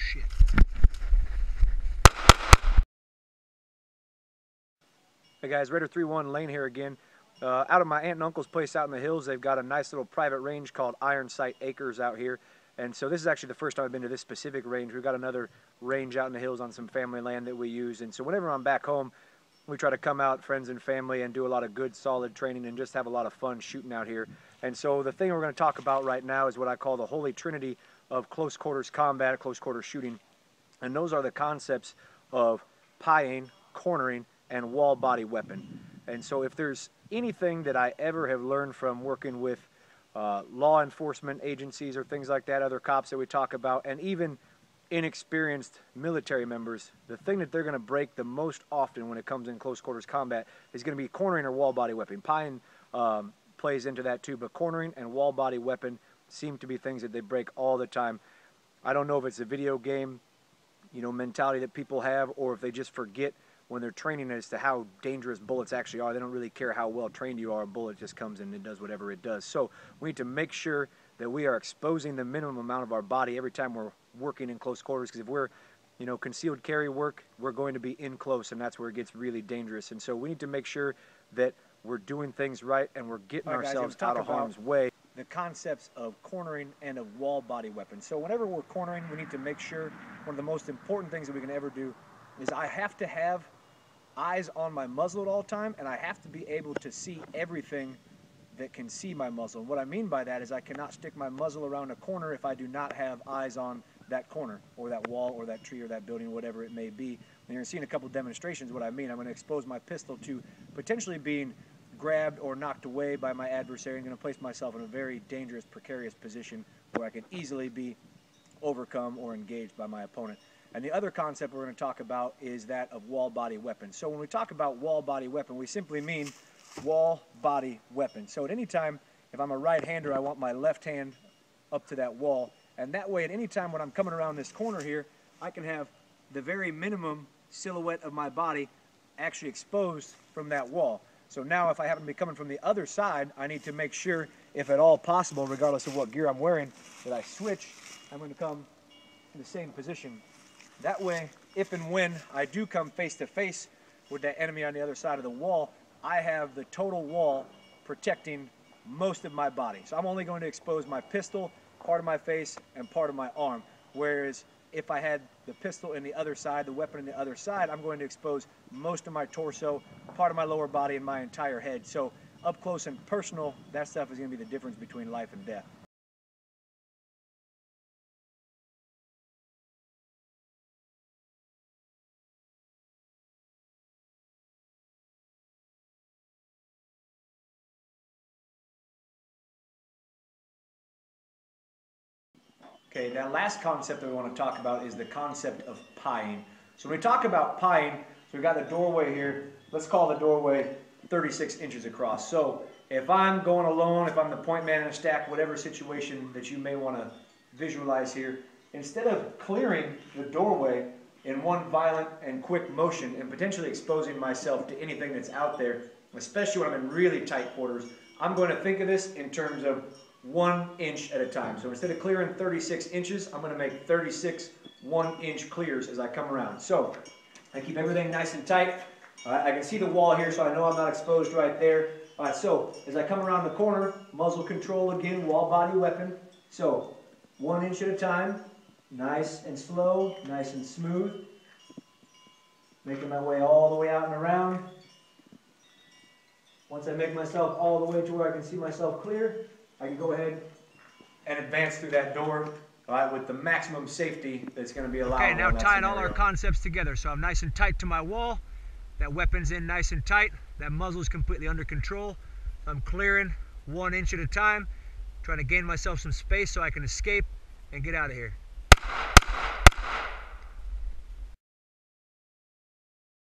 shit. Hey guys, Raider 3-1 Lane here again. Out of my aunt and uncle's place out in the hills, they've got a nice little private range called Iron Sight Acres out here. And so this is actually the first time I've been to this specific range. We've got another range out in the hills on some family land that we use. And so whenever I'm back home, we try to come out, friends and family, and do a lot of good, solid training and just have a lot of fun shooting out here. And so the thing we're going to talk about right now is what I call the holy trinity of close quarters combat, close quarters shooting. And those are the concepts of pieing, cornering, and wall body weapon. And so if there's anything that I ever have learned from working with law enforcement agencies or things like that, other cops that we talk about, and even inexperienced military members, the thing that they're going to break the most often when it comes in close quarters combat is going to be cornering or wall body weapon. Pieing plays into that too, but cornering and wall body weapon seem to be things that they break all the time. I don't know if it's a video game, mentality that people have, or if they just forget when they're training as to how dangerous bullets actually are. They don't really care how well trained you are. A bullet just comes in and it does whatever it does. So we need to make sure that we are exposing the minimum amount of our body every time we're working in close quarters, because if we're concealed carry work, we're going to be in close, and that's where it gets really dangerous. And so we need to make sure that we're doing things right and we're getting ourselves out of harm's way. The concepts of cornering and of wall body weapons. So whenever we're cornering, we need to make sure one of the most important things that we can ever do is I have to have eyes on my muzzle at all time, and I have to be able to see everything that can see my muzzle. And what I mean by that is I cannot stick my muzzle around a corner if I do not have eyes on that corner or that wall or that tree or that building, whatever it may be. And you're going to see in a couple demonstrations what I mean. I'm going to expose my pistol to potentially being grabbed or knocked away by my adversary. I'm going to place myself in a very dangerous, precarious position where I can easily be overcome or engaged by my opponent. And the other concept we're going to talk about is that of wall body weapon. So when we talk about wall body weapon, we simply mean wall body weapon. So at any time, if I'm a right-hander, I want my left hand up to that wall. And that way, at any time when I'm coming around this corner here, I can have the very minimum silhouette of my body actually exposed from that wall. So now if I happen to be coming from the other side, I need to make sure, if at all possible, regardless of what gear I'm wearing, that I switch. I'm going to come in the same position. That way, if and when I do come face to face with that enemy on the other side of the wall, I have the total wall protecting most of my body. So I'm only going to expose my pistol, part of my face, and part of my arm. Whereas if I had the pistol in the other side, the weapon in the other side, I'm going to expose most of my torso, part of my lower body, and my entire head. So up close and personal, that stuff is going to be the difference between life and death. Okay, that last concept that we want to talk about is the concept of pieing. So when we talk about pieing, so we've got the doorway here. Let's call the doorway 36 inches across. So if I'm going alone, if I'm the point man in a stack, whatever situation that you may want to visualize here, instead of clearing the doorway in one violent and quick motion and potentially exposing myself to anything that's out there, especially when I'm in really tight quarters, I'm going to think of this in terms of 1 inch at a time. So instead of clearing 36 inches, I'm going to make 36 1-inch clears as I come around. So I keep everything nice and tight. I can see the wall here, so I know I'm not exposed right there. All right, so as I come around the corner, muzzle control again, wall body weapon. So 1 inch at a time, nice and slow, nice and smooth. Making my way all the way out and around. Once I make myself all the way to where I can see myself clear, I can go ahead and advance through that door with the maximum safety that's going to be allowed. Okay, now tying all our concepts together. So I'm nice and tight to my wall. That weapon's in nice and tight. That muzzle's completely under control. So I'm clearing 1 inch at a time, trying to gain myself some space so I can escape and get out of here.